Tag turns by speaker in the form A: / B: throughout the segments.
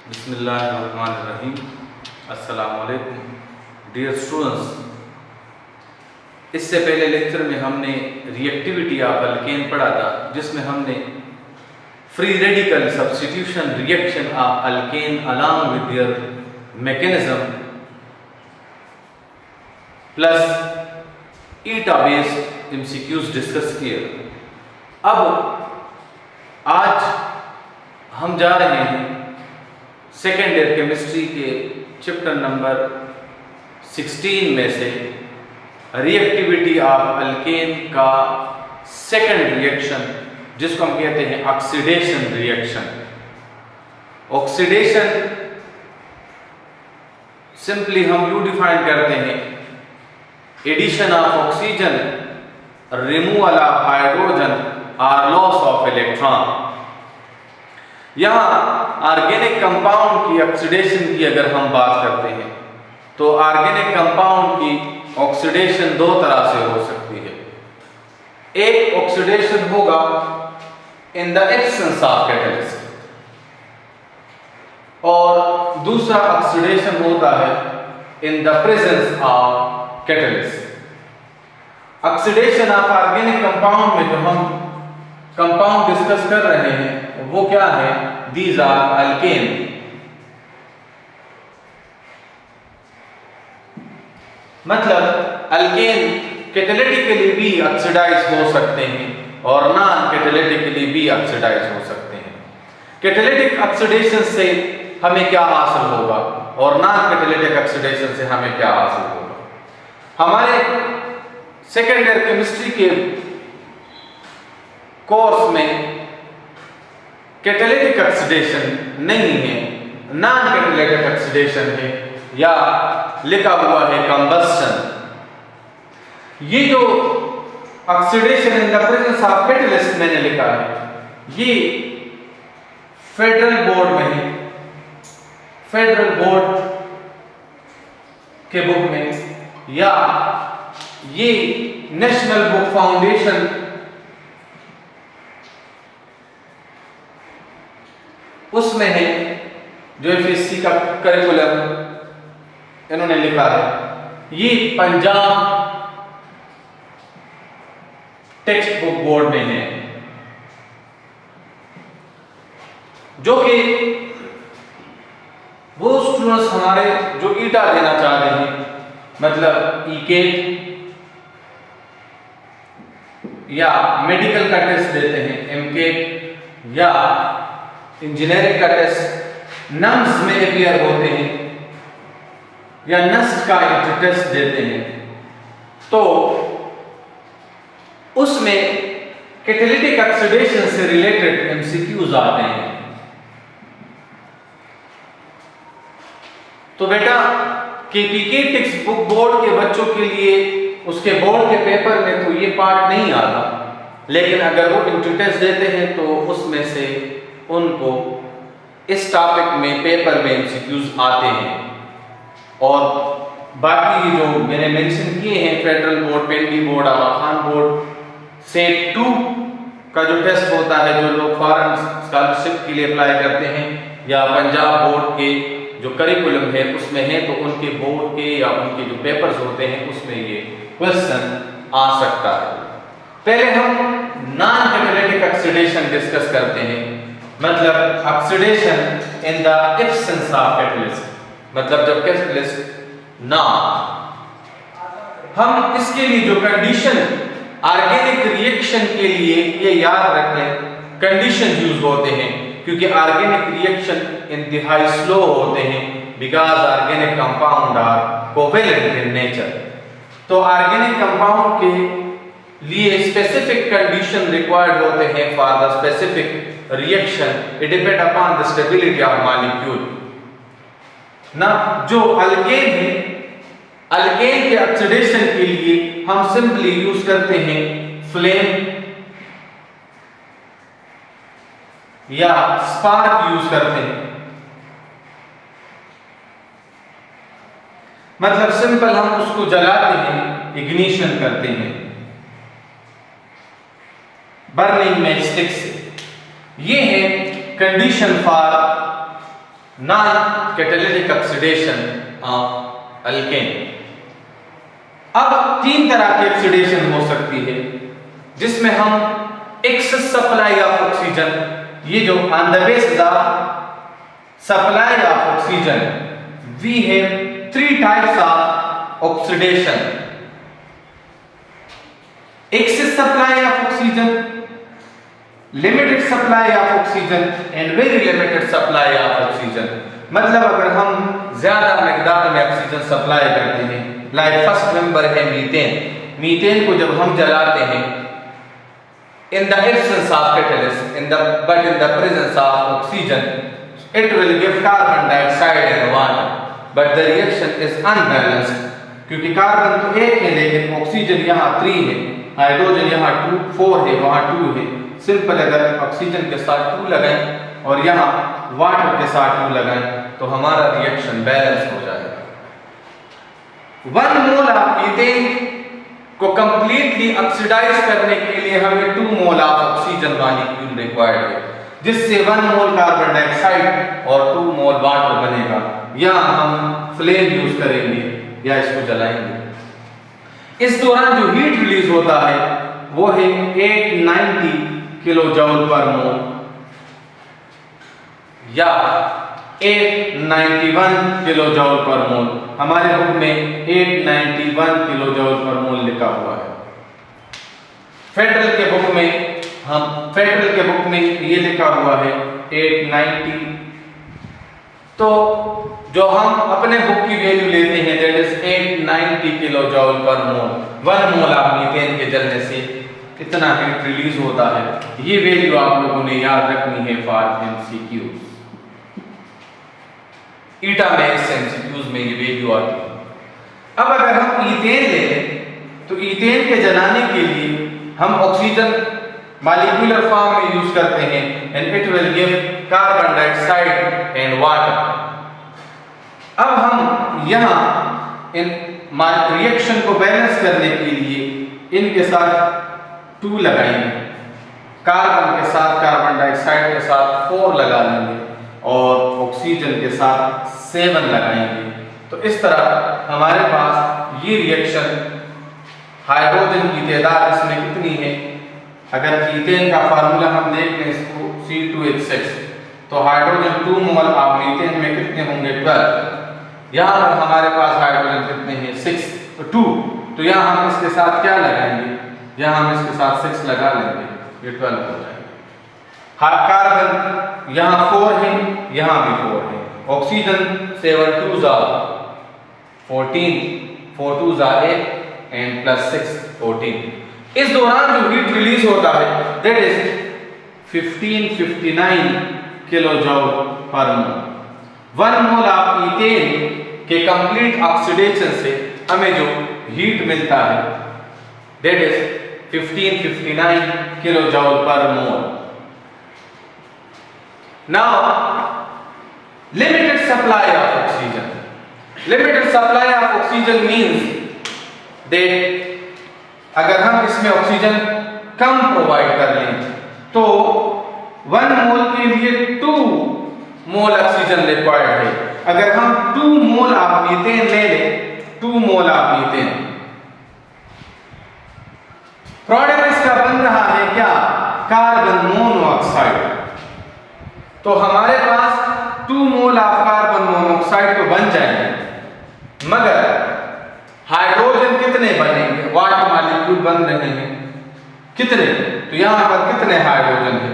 A: बिस्मिल्लाहिर्रहमानिर्रहीम। अस्सलामुअलैकुम dear students. इससे पहले लेक्चर में हमने रिएक्टिविटी ऑफ अल्केन पढ़ा था, जिसमें हमने free radical substitution reaction of alkane along with their mechanism plus ईटा बेस्ड एमसीक्यूज डिस्कस किए। अब आज हम जा रहे हैं सेकेंड ईयर केमिस्ट्री के चैप्टर नंबर 16 में से रिएक्टिविटी ऑफ अल्केन का सेकंड रिएक्शन, जिसको हम कहते हैं ऑक्सीडेशन रिएक्शन। ऑक्सीडेशन सिंपली हम यू डिफाइन करते हैं addition of oxygen, removal of hydrogen और लॉस ऑफ इलेक्ट्रॉन। यहां ऑर्गेनिक कंपाउंड की ऑक्सीडेशन की अगर हम बात करते हैं तो ऑर्गेनिक कंपाउंड की ऑक्सीडेशन दो तरह से हो सकती है। एक ऑक्सीडेशन होगा in the absence of catalyst और दूसरा ऑक्सीडेशन होता है in the presence of catalyst. Oxidation of organic compound में जो हम कंपाउंड डिस्कस कर रहे हैं वो क्या है? These are alkane. मतलब अल्केन कैटालिटिकली भी ऑक्सीडाइज हो सकते हैं और नॉन कैटालिटिकली भी ऑक्सीडाइज हो सकते हैं। कैटालिटिक ऑक्सीडेशन से हमें क्या हासिल होगा और नॉन कैटालिटिक ऑक्सीडेशन से हमें क्या हासिल होगा? हमारे सेकेंड ईयर केमिस्ट्री के कोर्स में कैटालिटिक ऑक्सीडेशन नहीं है, नॉन कैटालिटिक ऑक्सीडेशन है या लिखा हुआ है कंबस्शन। ये जो oxidation in the presence of catalyst मैंने लिखा है, ये फेडरल बोर्ड में है, फेडरल बोर्ड के बुक में, या ये नेशनल बुक फाउंडेशन उसमें है, जो एफएससी का करिकुलम इन्होंने लिखा है। ये पंजाब टेक्स्ट बुक बोर्ड में है, जो कि वो स्टूडेंट्स हमारे जो ईटा देना चाहते हैं, मतलब ईके या मेडिकल का टेस्ट देते हैं एमके या इंजीनियरिंग का टेस्ट नम्स में अपियर होते हैं या नस्ट का टेस्ट देते हैं, तो उसमें कैटालिटिक ऑक्सीडेशन से रिलेटेड एमसीक्यूज आते हैं। तो बेटा केपीके टेक्स्ट बुक बोर्ड के बच्चों के लिए उसके बोर्ड के पेपर में तो ये पार्ट नहीं आता, लेकिन अगर वो टेस्ट देते हैं तो उसमें से उनको इस टॉपिक में पेपर में एमसीक्यूज आते हैं। और बाकी जो मैंने मेंशन किए हैं, फेडरल बोर्ड, पेंडी बोर्ड, आगा खान बोर्ड, सेट 2 का जो टेस्ट होता है, जो लोग फॉरेन स्कॉलरशिप के लिए अप्लाई करते हैं, या पंजाब बोर्ड के जो करिकुलम है उसमें है, तो उनके बोर्ड के या उनके जो पेपर्स होते हैं उसमें ये क्वेश्चन आ सकता है। पहले हम नॉन कैटालिटिक ऑक्सीडेशन डिस्कस करते हैं, मतलब oxidation in the absence of catalyst, मतलब जब कैटलिस्ट ना। हम इसके लिए जो कंडीशन ऑर्गेनिक रिएक्शन के लिए ये याद रख लें, कंडीशन यूज होते हैं, क्योंकि ऑर्गेनिक रिएक्शन इंतहाई स्लो होते हैं, because organic compound are covalent in nature. तो ऑर्गेनिक कंपाउंड के लिए स्पेसिफिक कंडीशन रिक्वायर्ड होते हैं for the specific reaction. It depend upon the stability of molecule ना। जो अल्केन है, अल्केन के ऑक्सीडेशन के लिए हम सिंपली यूज करते हैं फ्लेम या स्पार्क यूज करते हैं। मतलब सिंपल हम उसको जलाते हैं, इग्निशन करते हैं बर्निंग मैचस्टिक से। ये है condition for non catalytic oxidation of alkane. अब तीन तरह की ऑक्सीडेशन हो सकती है जिसमें हम एक्सेस सप्लाई ऑफ ऑक्सीजन, ये जो on the basis of supply of oxygen we have three types of oxidation: excess supply of oxygen, limited supply of oxygen and very limited supply of oxygen। मतलब अगर हम ज्यादा मिकदार में oxygen supply करते हैं, like first member है methane. Methane को जब हम जलाते हैं in the absence of catalyst but in the presence of oxygen it will give carbon dioxide and water, but the reaction is unbalanced, क्योंकि कार्बन तो एक है लेकिन ऑक्सीजन यहाँ 3 है, हाइड्रोजन यहाँ 4 है, वहाँ 2 है। सिंपल अगर ऑक्सीजन के साथ 2 लगाएं और यहाँ वाटर के साथ 2 लगाएं तो हमारा रिएक्शन बैलेंस हो जाएगा। 1 मोल ऑफ मीथेन को कंप्लीटली ऑक्सीडाइज करने के लिए हमें 2 mole of oxygen molecule required है, जिससे 1 मोल कार्बन डाइऑक्साइड और 2 मोल वाटर बनेगा। यहाँ हम फ्लेम यूज करेंगे या इसको जलाएंगे। इस दौरान जो हीट रिलीज होता है वो है 890 किलो जूल पर मोल या 891 किलो जूल पर मोल। हमारे बुक में 891 किलो जूल पर मोल लिखा हुआ है। फेडरल के बुक में ये लिखा हुआ है 890। तो जो हम अपने बुक की वैल्यू लेते हैं दैट इज 890 किलो जूल पर मोल। 1 मोल ऑफ मीथेन के जलने से कितना हीट रिलीज होता है, ये वैल्यू आप लोगों ने याद रखनी है फॉर एमसीक्यू। ईटा में एमसीक्यूज में ये वैल्यू आती है। अब अगर हम ईथेन ले लें तो ईथेन के जलाने के लिए हम ऑक्सीजन मॉलिक्यूलर फॉर्म में यूज करते हैं and it will give carbon dioxide and water. अब हम यहाँ इन रिएक्शन को बैलेंस करने के लिए इनके साथ 2 लगाएंगे, कार्बन के साथ कार्बन डाइऑक्साइड के साथ 4 लगा लेंगे और ऑक्सीजन के साथ 7 लगाएंगे। तो इस तरह हमारे पास ये रिएक्शन, हाइड्रोजन की तादाद इसमें कितनी है, अगर ईथेन का फार्मूला हम देख लें इसको C2H6 तो हाइड्रोजन 2 मोल ऑफ मीथेन में कितने होंगे 12। यहाँ पर हमारे पास हाइड्रोजन कितने हैं 6 तो 2, तो यहाँ हम इसके साथ क्या लगाएंगे, यहाँ हम इसके साथ 6 लगा लेंगे, ये 12 हो जाएगा। कार्बन यहाँ 4 है, यहाँ भी 4 है। Oxygen 7 2s are 14, 4 2s are 8 and plus 6 14। इस दौरान जो हीट रिलीज होता है दैट इज 1559 किलो जूल पर मोल। 1 मोल ऑफ ईथेन के कंप्लीट ऑक्सीडेशन से हमें जो हीट मिलता है दैट इज 1559 किलो जूल पर मोल। Now, limited supply of oxygen. Limited supply of oxygen means that अगर हम इसमें ऑक्सीजन कम प्रोवाइड कर लें तो 1 मोल के लिए 2 मोल ऑक्सीजन रिक्वायर्ड है। अगर हम 2 मोल ऑफ मीथेन ले लें, 2 मोल ऑफ मीथेन, प्रोडक्ट इसका बन रहा है क्या, कार्बन मोनोऑक्साइड। तो हमारे पास 2 मोल ऑफ कार्बन मोनोऑक्साइड तो बन जाएंगे, मगर हाइड्रोजन कितने बनेंगे, वाटर मॉलिक्यूल बन रहे हैं कितने, तो यहां पर कितने हाइड्रोजन है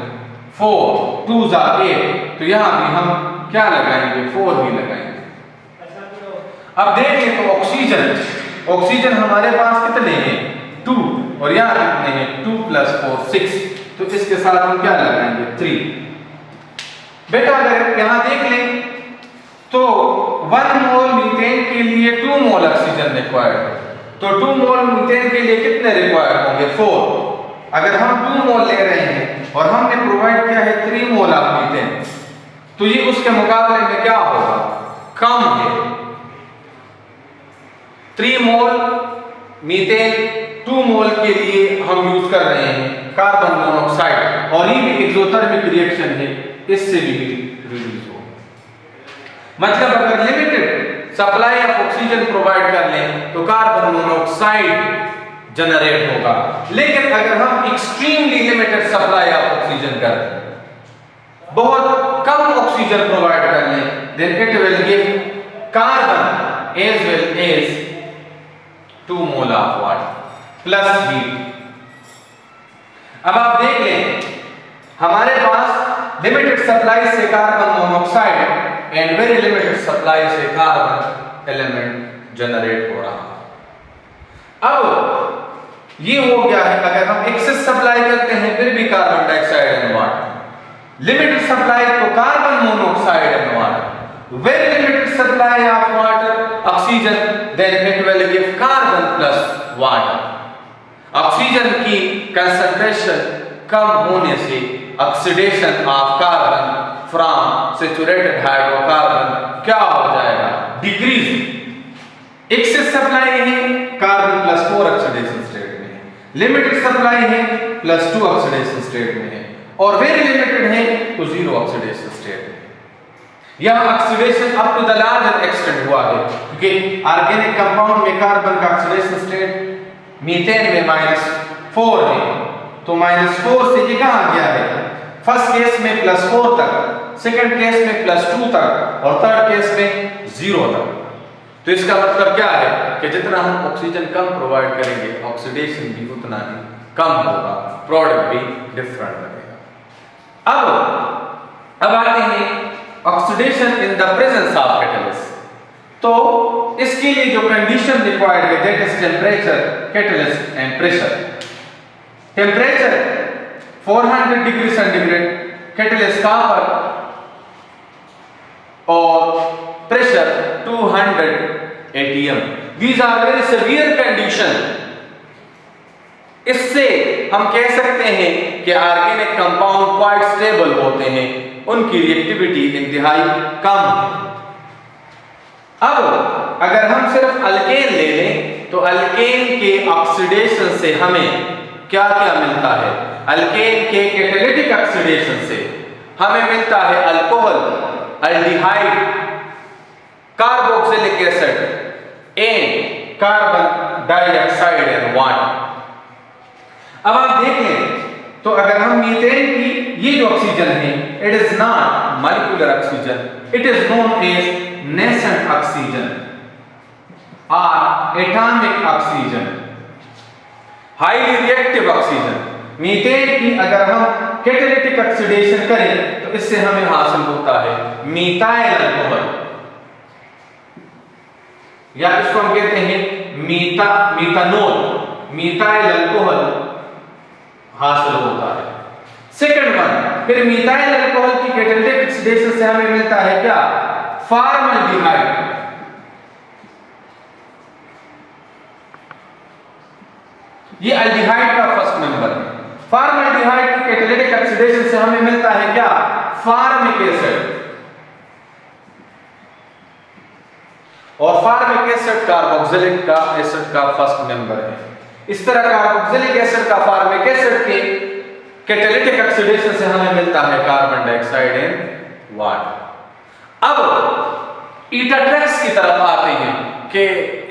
A: 4, 2s are 8, तो यहां भी हम क्या लगाएंगे 4 ही लगाएंगे। अब देखें तो ऑक्सीजन हमारे पास कितने हैं 2 और यहां कितने हैं 2 + 4 6, तो इसके साथ हम क्या लगाएंगे 3। बेटा अगर यहां देख लें तो 1 मोल मीथेन के लिए 2 मोल ऑक्सीजन रिक्वायर्ड है, तो 2 मोल मीथेन के लिए कितने रिक्वायर्ड होंगे 4। अगर हम 2 मोल ले रहे हैं और हमने प्रोवाइड किया है 3 मोल ऑफ मीथेन, तो ये उसके मुकाबले में क्या होगा, कम है। 3 मोल मीथेन 2 मोल के लिए हम यूज कर रहे हैं कार्बन मोनोऑक्साइड, और ये भी एक्सोथर्मिक रिएक्शन है, इससे भी रिलीज हो। मतलब अगर limited supply of oxygen provide कर लें तो कार्बन मोनोऑक्साइड जनरेट होगा, लेकिन अगर हम extremely limited supply of oxygen कर लें, बहुत कम ऑक्सीजन प्रोवाइड कर लें, then it will give carbon as well as 2 mole of water plus heat. अब आप देख लें, हमारे पास लिमिटेड सप्लाई से carbon monoxide and very limited supply से कार्बन एलिमेंट जनरेट हो रहा। अब ये हो गया है, अगर हम एक्सेस सप्लाई करते हैं फिर भी carbon dioxide and water, limited supply तो carbon monoxide and water, very limited supply of water oxygen, then it will give carbon plus water. Oxygen की कंसंट्रेशन कम होने से oxidation of carbon from saturated hydrocarbon क्या हो जाएगा, decrease. Excess supply है carbon plus 4 oxidation state में है, लिमिटेड सप्लाई है प्लस 2 ऑक्सीडेशन स्टेट में है, और वेरी लिमिटेड है तो 0 ऑक्सीडेशन स्टेट में। यह oxidation up to the larger extent हुआ है, क्योंकि ऑर्गेनिक कंपाउंड में कार्बन का ऑक्सीडेशन स्टेट मीथेन में -4 है, तो -4 से ये कहां गया है, फर्स्ट केस में +4 तक, सेकंड केस में +2 तक, और थर्ड केस में 0 तक। तो इसका मतलब क्या है कि जितना हम ऑक्सीजन कम प्रोवाइड करेंगे ऑक्सीडेशन भी उतना ही कम होगा, प्रोडक्ट भी डिफरेंट बनेगा। अब आते हैं oxidation in the presence of catalyst. तो इसके लिए जो कंडीशन रिक्वायर्ड है that is temperature, catalyst and pressure. Temperature 400 degree centigrade, catalyst copper, और pressure 200 atm। These are very severe condition। इससे हम कह सकते हैं कि ऑर्गेनिक कंपाउंड क्वाइट स्टेबल होते हैं, उनकी रिएक्टिविटी इंतहाई कम है। अब अगर हम सिर्फ अल्केन ले लें तो अल्केन के ऑक्सीडेशन से हमें क्या क्या मिलता है, अल्केन के कैटालिटिक ऑक्सीडेशन से हमें मिलता है alcohol, aldehyde, carboxylic acid and carbon dioxide and water. अब आप देखें तो अगर हम मीथेन की ये जो ऑक्सीजन है, it is not molecular oxygen, it is known as nascent oxygen और atomic oxygen, highly reactive oxygen. Methane की अगर हम कैटालिटिक ऑक्सीडेशन करें तो इससे हमें हासिल होता है मीथाइल अल्कोहल, या इसको हम कहते हैं मीथानोल, मीथाइल अल्कोहल हासिल होता है। सेकंड वन, फिर मीथाइल अल्कोहल की कैटालिटिक ऑक्सीडेशन से हमें मिलता है क्या, फॉर्मल्डिहाइड। ये अल्डिहाइड का फर्स्ट मेंबर है। फॉर्मल्डिहाइड की कैटालिटिक ऑक्सीडेशन से हमें मिलता है क्या, फॉर्मिक एसिड, और फॉर्मिक एसिड कार्बोक्सिलिक का एसिड का फर्स्ट मेंबर है। इस तरह कार्बोक्सिलिक एसिड का फॉर्मिक एसिड के कैटालिटिक ऑक्सीडेशन से हमें मिलता है कार्बन डाइऑक्साइड एंड वाटर। अब ईटाट्रेक्स की तरफ आते हैं कि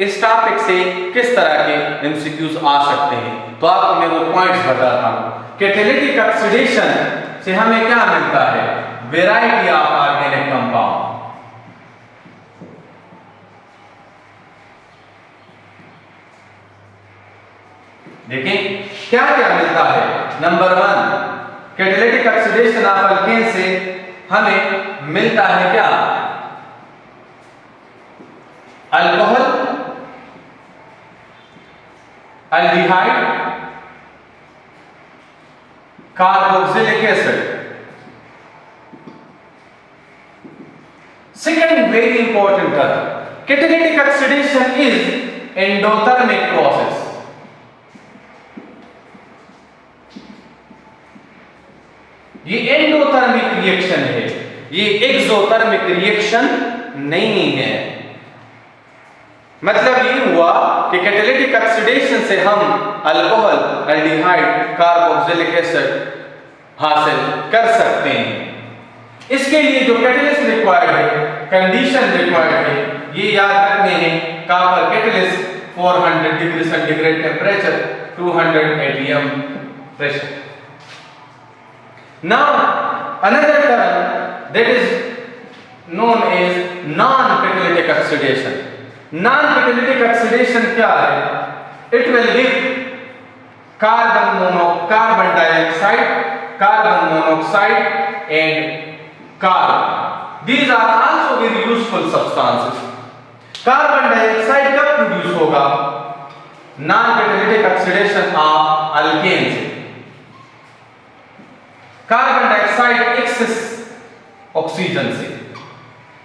A: इस टॉपिक से किस तरह के एमसीक्यूज आ सकते हैं। तो आपको मैं वो पॉइंट्स बताता हूं। कैटालिटिक ऑक्सीडेशन से हमें क्या मिलता है, वैरायटी ऑफ ऑर्गेनिक कंपाउंड। देखें क्या क्या मिलता है। Number 1, catalytic oxidation of alkane से हमें मिलता है क्या, alcohol, aldehyde, carboxylic acid. Second very important term, catalytic oxidation is endothermic process. ये एंडोथर्मिक रिएक्शन है, ये एक्सोथर्मिक रिएक्शन नहीं है। मतलब ये हुआ कि कैटालिटिक ऑक्सीडेशन से हम अल्कोहल, अल्डिहाइड, कार्बोक्सिलिक एसिड हासिल कर सकते हैं। इसके लिए जो कैटलिस्ट रिक्वायर्ड है, कंडीशन रिक्वायर्ड है, ये याद रखने हैं। Copper catalyst 400 degree centigrade temperature, 200 atm pressure. Now another term that is known as non-catalytic oxidation. Non-catalytic oxidation क्या है? It will give carbon dioxide, carbon monoxide and carbon. These are also very useful substances. Carbon dioxide कब produce होगा? Non catalytic oxidation of alkane से। Carbon dioxide access oxygen से,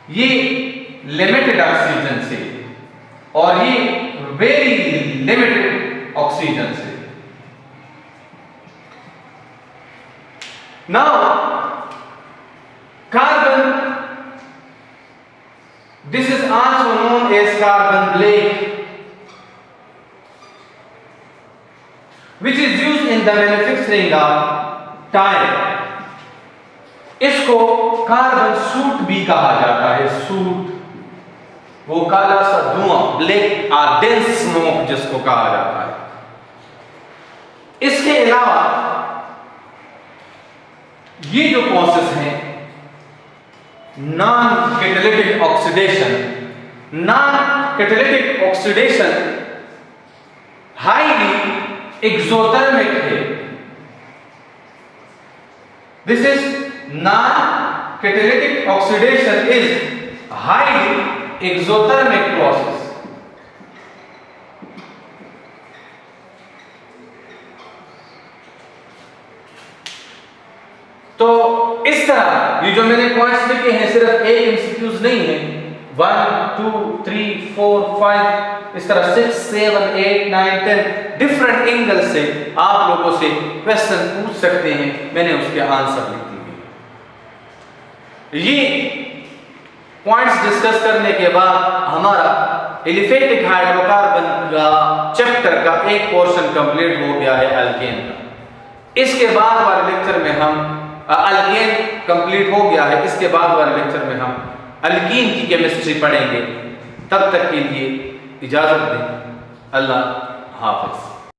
A: ये limited oxygen से, और ये वेरी लिमिटेड ऑक्सीजन से। Now carbon, this is also known as carbon black, which is used in the manufacturing of tire. इसको carbon suit भी कहा जाता है। सूट, वो काला सा धुआं, ब्लैक और डेंस स्मोक जिसको कहा जाता है। इसके अलावा ये जो प्रोसेस है non catalytic oxidation, highly exothermic है। This is non catalytic oxidation is highly exothermic process. तो इस तरह ये जो मैंने पॉइंट्स लिखे हैं सिर्फ एक एमसीक्यूज नहीं है, 1 2 3 4 5 इस तरह 6 7 8 9 10 डिफरेंट एंगल से आप लोगों से क्वेश्चन पूछ सकते हैं। मैंने उसके आंसर लिख दिए। ये पॉइंट्स डिस्कस करने के बाद हमारा एलिफेटिक हाइड्रोकार्बन का चैप्टर का एक पोर्शन कंप्लीट हो गया है अल्केन का। इसके बाद वाले लेक्चर में हम अल्केन कंप्लीट हो गया है। इसके बाद वाले लेक्चर में हम अल्कीन की केमिस्ट्री पढ़ेंगे। तब तक के लिए इजाजत दें। अल्लाह हाफिज।